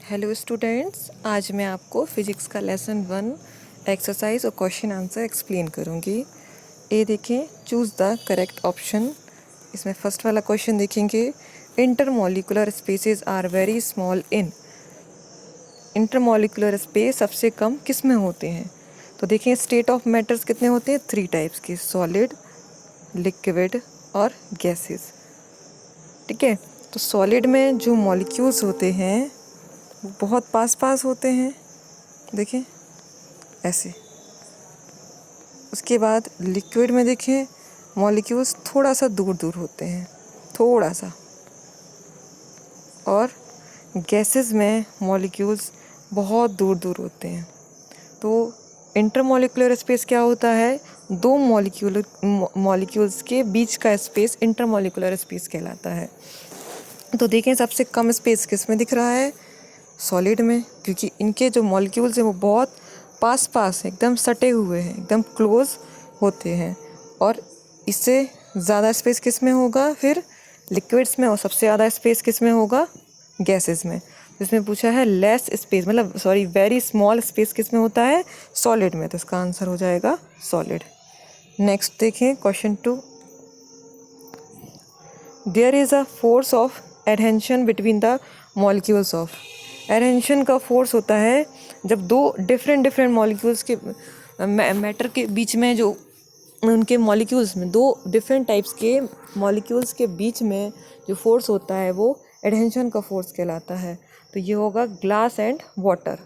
Hello students, आज मैं आपको फिजिक्स का लेसन 1 एक्सरसाइज और क्वेश्चन आंसर एक्सप्लेन करूँगी। ये देखें, चूज़ द करेक्ट ऑप्शन। इसमें फर्स्ट वाला क्वेश्चन देखेंगे, intermolecular spaces are very small in. Intermolecular space सबसे कम किस में होते हैं? तो देखें, स्टेट ऑफ मैटर्स कितने होते हैं? 3 टाइप्स के, सॉलिड, लिक्विड और गैसेस। ठीक है, तो सॉलिड में जो मॉलिक्यूल्स होते हैं वो बहुत पास पास होते हैं, देखें ऐसे। उसके बाद लिक्विड में देखें, मॉलिक्यूल्स थोड़ा सा दूर दूर होते हैं, थोड़ा सा। और गैसेस में मॉलिक्यूल्स बहुत दूर दूर होते हैं। तो इंटरमॉलिक्यूलर स्पेस क्या होता है? दो मॉलिक्यूल्स के बीच का स्पेस इंटरमॉलिक्यूलर स्पेस कहलाता है। तो देखें, सबसे कम स्पेस किस में दिख रहा है? सॉलिड में, क्योंकि इनके जो मॉलिक्यूल्स हैं वो बहुत पास पास हैं, एकदम सटे हुए हैं, एकदम क्लोज होते हैं। और इससे ज़्यादा स्पेस किस में होगा? फिर लिक्विड्स में। और सबसे ज़्यादा स्पेस किस में होगा? गैसेस में। इसमें पूछा है लेस स्पेस, मतलब वेरी स्मॉल स्पेस किस में होता है? सॉलिड में। तो इसका आंसर हो जाएगा सॉलिड। नेक्स्ट देखें, question 2। There is a force of adhesion between the molecules of. Adhesion का फोर्स होता है जब दो डिफरेंट मॉलिक्यूल्स के मैटर के बीच में, जो उनके मॉलिक्यूल्स में दो डिफरेंट टाइप्स के मॉलिक्यूल्स के बीच में जो फोर्स होता है वो एडहेंशन का फोर्स कहलाता है। तो ये होगा glass and water,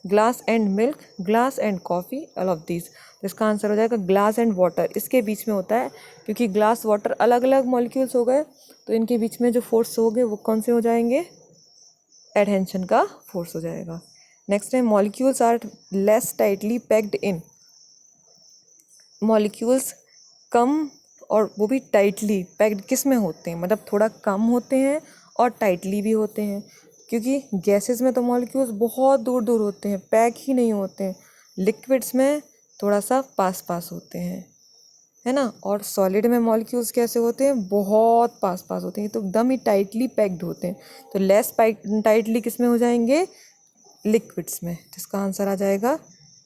glass and milk, glass and coffee, all of this. तो इसका आंसर हो जाएगा ग्लास एंड वाटर। इसके बीच में होता है, क्योंकि ग्लास वाटर अलग अलग मॉलिक्यूल्स हो गए, तो इनके बीच में जो फोर्स हो गए वो कौन से हो जाएंगे? एडहेंशन का फोर्स हो जाएगा। नेक्स्ट है, molecules are less tightly packed in. Molecules कम और वो भी टाइटली पैक्ड किस में होते हैं? मतलब थोड़ा कम होते हैं और टाइटली भी होते हैं, क्योंकि गैसेस में तो मॉलिक्यूल्स बहुत दूर दूर होते हैं, पैक ही नहीं होते हैं। लिक्विड्स में थोड़ा सा पास पास होते हैं, है ना। और सॉलिड में मॉलिक्यूल्स कैसे होते हैं? बहुत पास पास होते हैं, तो एकदम ही टाइटली पैक्ड होते हैं। तो लेस टाइटली किस में हो जाएंगे? लिक्विड्स में। जिसका आंसर आ जाएगा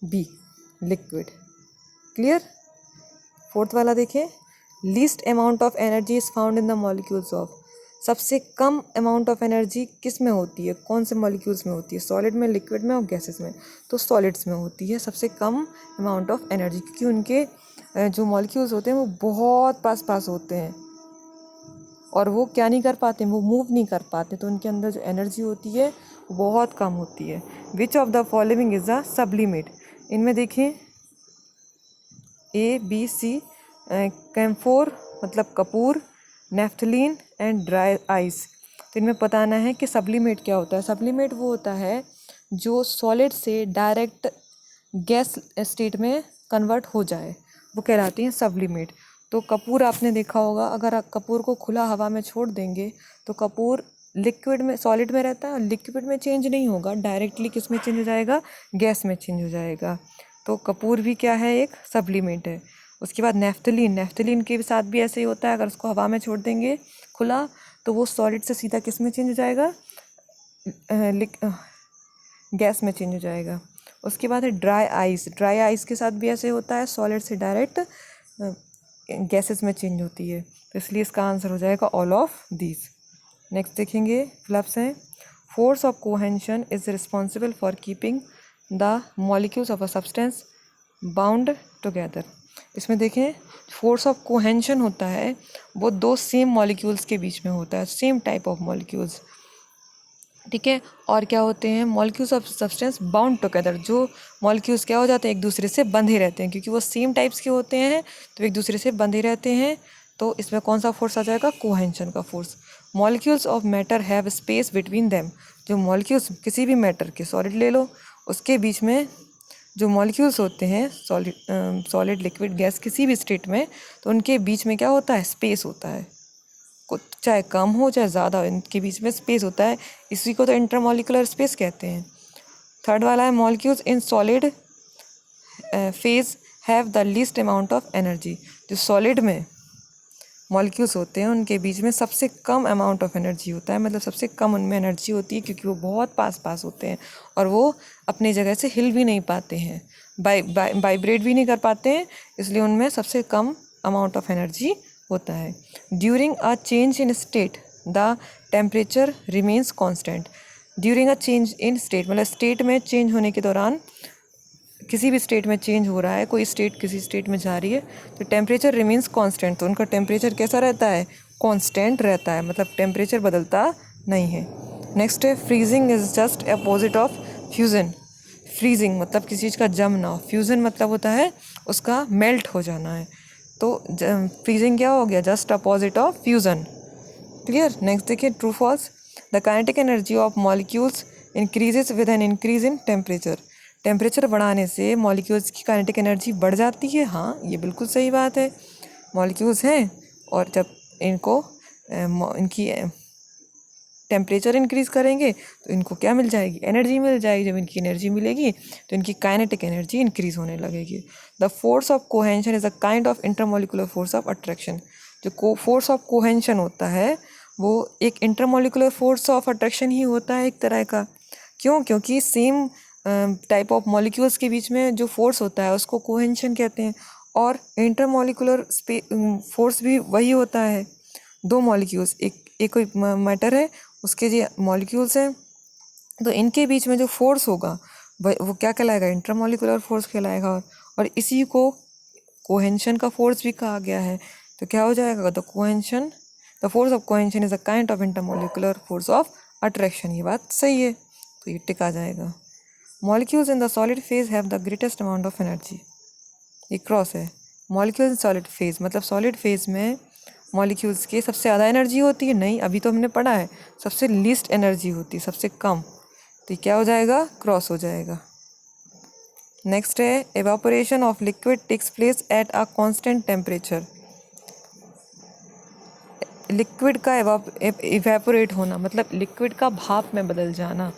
बी, लिक्विड। क्लियर। फोर्थ वाला देखें, least amount of energy is found in the molecules of. सबसे कम अमाउंट ऑफ एनर्जी किस में होती है? कौन से मॉलिक्यूल्स में होती है? सॉलिड में, लिक्विड में और गैसेस में। तो सॉलिड्स में होती है सबसे कम अमाउंट ऑफ एनर्जी, क्योंकि उनके जो मॉलिक्यूल्स होते हैं वो बहुत पास पास होते हैं और वो क्या नहीं कर पाते, वो मूव नहीं कर पाते, तो उनके अंदर जो एनर्जी होती है वो बहुत कम होती है। Which of the following is the sublimate? इनमें देखें, ए बी सी, कैम्फोर मतलब Kapoor, naphthalene and dry ice. तो इनमें बताना है कि सब्लिमेट क्या होता है। सब्लिमेट वो होता है जो सॉलिड से डायरेक्ट गैस स्टेट में कन्वर्ट हो जाए, वो कहलाती हैं सब्लिमेट। तो कपूर आपने देखा होगा, अगर आप कपूर को खुला हवा में छोड़ देंगे तो कपूर लिक्विड में, सॉलिड में रहता है और लिक्विड में चेंज नहीं होगा, डायरेक्टली किस में चेंज हो जाएगा? गैस में चेंज हो जाएगा। तो कपूर भी क्या है? एक सब्लिमेट है। उसके बाद नेफ्थलीन, नेफ्थलीन के साथ भी ऐसे ही होता है, अगर उसको हवा में छोड़ देंगे खुला तो वो सॉलिड से सीधा किस में चेंज हो जाएगा? गैस में चेंज हो जाएगा। उसके बाद है ड्राई आइस, ड्राई आइस के साथ भी ऐसे होता है, सॉलिड से डायरेक्ट गैसेस में चेंज होती है। तो इसलिए इसका आंसर हो जाएगा ऑल ऑफ दीज। नेक्स्ट देखेंगे, फ्लप्स हैं, force of cohesion is responsible for keeping the molecules of a substance bound together. इसमें देखें, फोर्स ऑफ कोहेंशन होता है वो दो सेम मॉलिक्यूल्स के बीच में होता है, सेम टाइप ऑफ मॉलिक्यूल्स। ठीक है, और क्या होते हैं? Molecules of substance bound together. जो मॉलिक्यूल्स क्या हो जाते हैं? एक दूसरे से बंधे रहते हैं, क्योंकि वो सेम टाइप्स के होते हैं तो एक दूसरे से बंधे रहते हैं। तो इसमें कौन सा फोर्स आ जाएगा? कोहेंशन का force. Molecules of matter have space between them. जो मॉलिक्यूल्स किसी भी मैटर के, सॉलिड ले लो, उसके बीच में जो मॉलिक्यूल्स होते हैं, सॉलिड लिक्विड गैस किसी भी स्टेट में, तो उनके बीच में क्या होता है? स्पेस होता है। चाहे कम हो चाहे ज़्यादा, इनके बीच में स्पेस होता है, इसी को तो इंटरमॉलिक्यूलर स्पेस कहते हैं। थर्ड वाला है, molecules in solid phase have the least amount of energy. जो सॉलिड में मॉलिक्यूल्स होते हैं उनके बीच में सबसे कम अमाउंट ऑफ एनर्जी होता है, मतलब सबसे कम उनमें एनर्जी होती है, क्योंकि वो बहुत पास होते हैं और वो अपनी जगह से हिल भी नहीं पाते हैं, वाइब्रेट भी नहीं कर पाते हैं, इसलिए उनमें सबसे कम अमाउंट ऑफ एनर्जी होता है। During a change in state the temperature remains constant. During a change in state मतलब स्टेट में चेंज होने के दौरान, किसी भी स्टेट में चेंज हो रहा है, कोई स्टेट किसी स्टेट में जा रही है, तो टेम्परेचर रिमेन्स कांस्टेंट, तो उनका टेम्परेचर कैसा रहता है, कांस्टेंट रहता है, मतलब टेम्परेचर बदलता नहीं है। नेक्स्ट है freezing is just opposite of fusion. Freezing मतलब किसी चीज़ का जमना, फ्यूज़न मतलब होता है उसका मेल्ट हो जाना है, तो फ्रीजिंग क्या हो गया, just opposite of fusion. Clear. Next देखिए true false. The kinetic energy of molecules increases with an increase in temperature. Temperature बढ़ाने से मॉलिक्यूल्स की काइनेटिक एनर्जी बढ़ जाती है। हाँ, ये बिल्कुल सही बात है। मॉलिक्यूल्स हैं और जब इनकी टेम्परेचर इंक्रीज़ करेंगे तो इनको क्या मिल जाएगी, एनर्जी मिल जाएगी। जब इनकी एनर्जी मिलेगी तो इनकी काइनेटिक एनर्जी इंक्रीज़ होने लगेगी। The force of cohesion is a kind of intermolecular force of attraction. जो फोर्स ऑफ कोहेंशन होता है वो एक इंटरमोलिकुलर फोर्स ऑफ अट्रैक्शन ही होता है एक तरह का। क्यों? क्योंकि सेम टाइप ऑफ मॉलिक्यूल्स के बीच में जो फोर्स होता है उसको कोहेंशन कहते हैं, और इंटरमोलिकुलर फोर्स भी वही होता है। दो मॉलिक्यूल्स, एक कोई मैटर है, उसके जो मॉलिक्यूल्स हैं, तो इनके बीच में जो फोर्स होगा वो क्या कहलाएगा, इंटरमोलिकुलर फोर्स कहलाएगा। और इसी को कोहेंशन का फोर्स भी कहा गया है। तो क्या हो जाएगा, the force of cohesion is a kind of intermolecular force of attraction. ये बात सही है, तो ये टिक आ जाएगा। Molecules in the solid phase have the greatest amount of energy. ये क्रॉस है। मॉलिक्यूल्स इन सॉलिड फेज मतलब सॉलिड फेज में मॉलिक्यूल्स की सबसे ज़्यादा एनर्जी होती है, नहीं, अभी तो हमने पढ़ा है सबसे लीस्ट एनर्जी होती है, सबसे कम। तो क्या हो जाएगा, क्रॉस हो जाएगा। नेक्स्ट है evaporation of liquid takes place at a constant temperature. Liquid का इवेपोरेट होना मतलब लिक्विड का भाप में बदल जाना,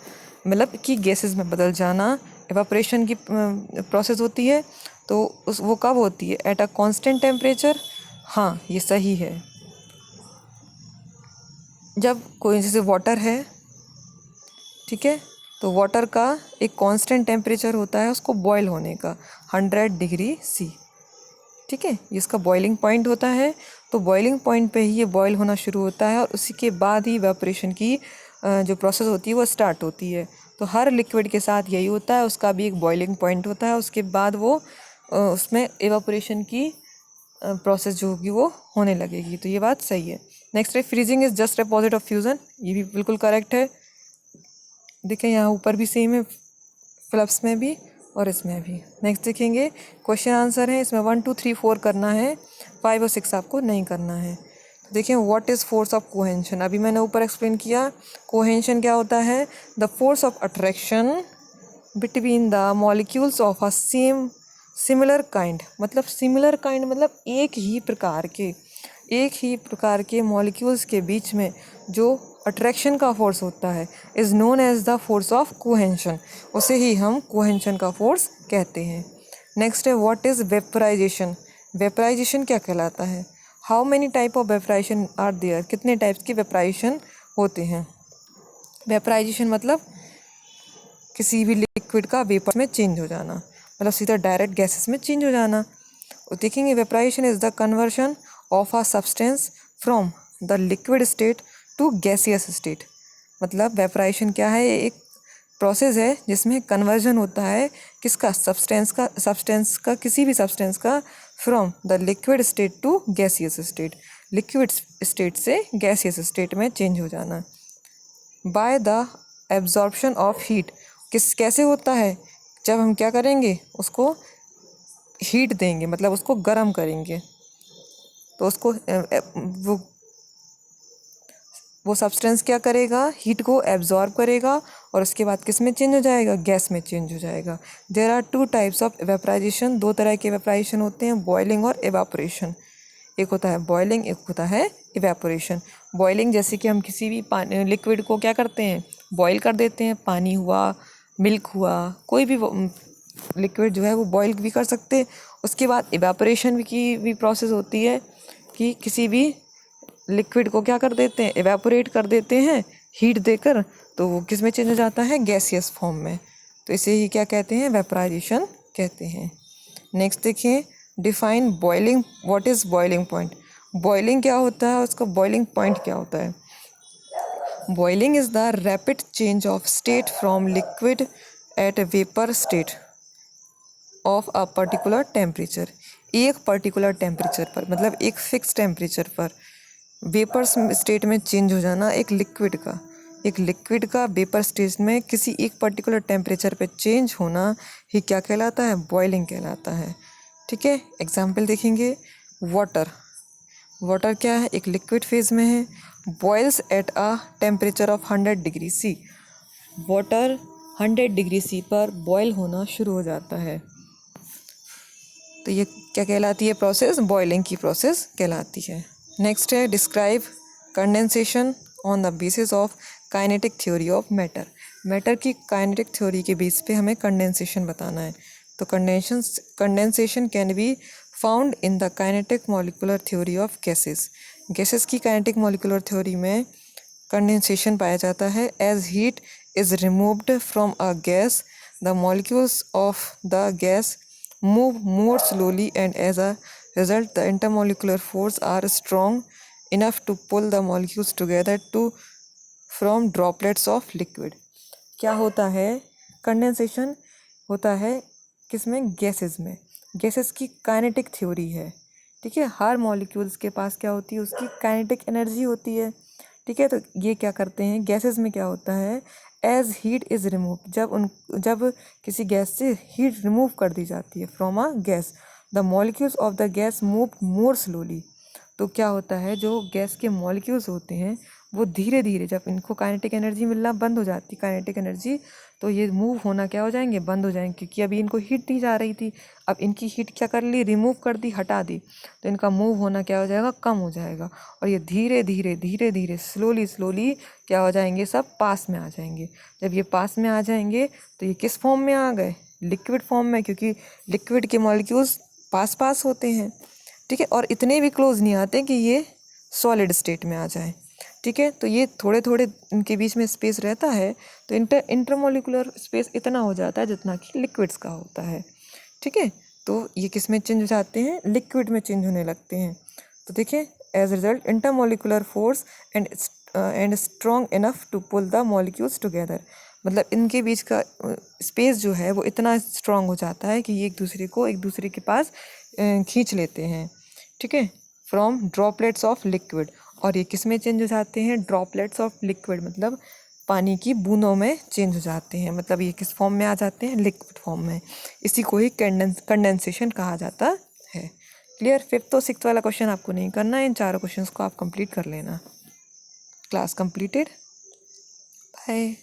मतलब कि गैसेस में बदल जाना, एवापोरेशन की प्रोसेस होती है। तो वो कब होती है, एट अ कांस्टेंट टेम्परेचर। हाँ, ये सही है। जब कोई जैसे वाटर है, ठीक है, तो वाटर का एक कांस्टेंट टेम्परेचर होता है उसको बॉयल होने का, 100 डिग्री सी, ठीक है, ये इसका बॉइलिंग पॉइंट होता है। तो बॉइलिंग पॉइंट पे ही ये बॉयल होना शुरू होता है और उसी के बाद ही इवेपोरेशन की जो प्रोसेस होती है वो स्टार्ट होती है। तो हर लिक्विड के साथ यही होता है, उसका भी एक बॉइलिंग पॉइंट होता है, उसके बाद वो उसमें इवेपोरेशन की प्रोसेस जो होगी वो होने लगेगी। तो ये बात सही है। नेक्स्ट है freezing is just opposite of fusion. ये भी बिल्कुल करेक्ट है। देखें यहाँ ऊपर भी सेम है, फ्लप्स में भी और इसमें भी। नेक्स्ट देखेंगे क्वेश्चन आंसर है, इसमें 1 2 3 4 करना है, 5 और 6 आपको नहीं करना है। तो देखें व्हाट इज़ फोर्स ऑफ कोहेंशन। अभी मैंने ऊपर एक्सप्लेन किया कोहेंशन क्या होता है, the force of attraction between the molecules of a similar kind. मतलब सिमिलर काइंड मतलब एक ही प्रकार के मॉलिक्यूल्स के बीच में जो अट्रैक्शन का फोर्स होता है is known as the force of cohesion. उसे ही हम कोहेंशन का फोर्स कहते हैं। नेक्स्ट है व्हाट इज़ वेपराइजेशन। वेपराइजेशन क्या कहलाता है, how many type of vaporisation are there. कितने टाइप्स के वेपराइजेशन होते हैं। वेपराइजेशन मतलब किसी भी लिक्विड का वेपर में चेंज हो जाना, मतलब सीधा डायरेक्ट गैसेस में चेंज हो जाना। और देखेंगे vaporisation is the conversion of a substance from the liquid state to gaseous state. मतलब वेपराइजेशन क्या है, एक प्रोसेस है जिसमें कन्वर्जन होता है किसका, सब्सटेंस का किसी भी सब्सटेंस का from the liquid state to gaseous state. Liquid state से गैसियस स्टेट में चेंज हो जाना by the absorption of heat. कैसे होता है, जब हम क्या करेंगे, उसको हीट देंगे, मतलब उसको गर्म करेंगे, तो उसको वो सब्सटेंस क्या करेगा, हीट को एब्जॉर्ब करेगा और उसके बाद किस में चेंज हो जाएगा, गैस में चेंज हो जाएगा। There are 2 types of evaporization. 2 तरह के एवेपराइजेशन होते हैं, बॉइलिंग और एवापोरेशन। एक होता है बॉइलिंग, एक होता है इवेपोरेशन। बॉइलिंग जैसे कि हम किसी भी लिक्विड को क्या करते हैं, बॉईल कर देते हैं, पानी हुआ, मिल्क हुआ, कोई भी लिक्विड जो है वो बॉईल भी कर सकते हैं। उसके बाद इवेपोरेशन की भी प्रोसेस होती है कि किसी भी लिक्विड को क्या कर देते हैं, एवेपोरेट कर देते हैं हीट देकर, तो वो किस में चेंज हो जाता है, गैसियस फॉर्म में। तो इसे ही क्या कहते हैं, वेपराइजेशन कहते हैं। नेक्स्ट देखिए, define boiling, what is boiling point. Boiling क्या होता है, उसका बॉइलिंग पॉइंट क्या होता है। Boiling is the rapid change of state from liquid at vapour state of a particular temperature. एक पर्टिकुलर टेम्परेचर पर, मतलब एक फिक्स टेम्परेचर पर वेपर स्टेट में चेंज हो जाना एक लिक्विड का वेपर स्टेट में किसी एक पर्टिकुलर टेम्परेचर पे चेंज होना ही क्या कहलाता है, बॉइलिंग कहलाता है। ठीक है, एग्जाम्पल देखेंगे। वाटर, वाटर क्या है, एक लिक्विड फेज में है, boils at a temperature of 100 degree C. Water 100 degree C पर बॉयल होना शुरू हो जाता है। तो ये क्या कहलाती है प्रोसेस, बॉइलिंग की प्रोसेस कहलाती है। नेक्स्ट है, describe condensation on the basis of kinetic theory of matter. Matter की काइनेटिक थ्योरी के बेस पे हमें कंडेंसेशन बताना है। तो condensation can be found in the kinetic molecular theory of gases. Gases की काइनेटिक मॉलिकुलर थ्योरी में कंडेंसेशन पाया जाता है। As heat is removed from a gas the molecules of the gas move more slowly, and as a result the intermolecular force are strong enough to pull the molecules together to from droplets of liquid। क्या होता है, condensation होता है किसमें, gases में। Gases की kinetic theory है। ठीक है, हर मॉलिक्यूल्स के पास क्या होती है, उसकी काइनेटिक एनर्जी होती है। ठीक है, तो ये क्या करते हैं, गैसेस में क्या होता है, एज हीट इज़ रिमूव, जब किसी गैस से हीट रिमूव कर दी जाती है from a gas, the molecules of the gas move more slowly. तो क्या होता है, जो गैस के मॉलिक्यूल्स होते हैं वो धीरे धीरे, जब इनको काइनेटिक एनर्जी मिलना बंद हो जाती, काइनेटिक एनर्जी, तो ये मूव होना क्या हो जाएंगे, बंद हो जाएंगे, क्योंकि अभी इनको हीट दी जा रही थी, अब इनकी हीट क्या कर ली, रिमूव कर दी, हटा दी, तो इनका मूव होना क्या हो जाएगा, कम हो जाएगा, और ये धीरे धीरे स्लोली क्या हो जाएंगे, सब पास में आ जाएंगे। जब ये पास में आ जाएंगे तो ये किस फॉर्म में आ गए, लिक्विड फॉर्म में, क्योंकि लिक्विड के मॉलिक्यूल्स पास होते हैं। ठीक है, और इतने भी क्लोज नहीं आते कि ये सॉलिड स्टेट में आ जाए। ठीक है, तो ये थोड़े थोड़े इनके बीच में स्पेस रहता है, तो इंटरमोलिकुलर स्पेस इतना हो जाता है जितना कि लिक्विड्स का होता है। ठीक है, तो ये किस में चेंज हो जाते हैं, लिक्विड में चेंज होने लगते हैं। तो देखिए, as result intermolecular force and strong enough to pull the molecules together, मतलब इनके बीच का स्पेस जो है वो इतना स्ट्रॉन्ग हो जाता है कि ये एक दूसरे के पास खींच लेते हैं। ठीक है, फ्रॉम ड्रॉपलेट्स ऑफ लिक्विड, और ये किस में चेंज हो जाते हैं, ड्रॉपलेट्स ऑफ लिक्विड, मतलब पानी की बूंदों में चेंज हो जाते हैं, मतलब ये किस फॉर्म में आ जाते हैं, लिक्विड फॉर्म में। इसी को ही कंडेंसेशन कहा जाता है। क्लियर, फिफ्थ और सिक्स्थ वाला क्वेश्चन आपको नहीं करना है, इन चारों क्वेश्चंस को आप कंप्लीट कर लेना। Class completed, bye.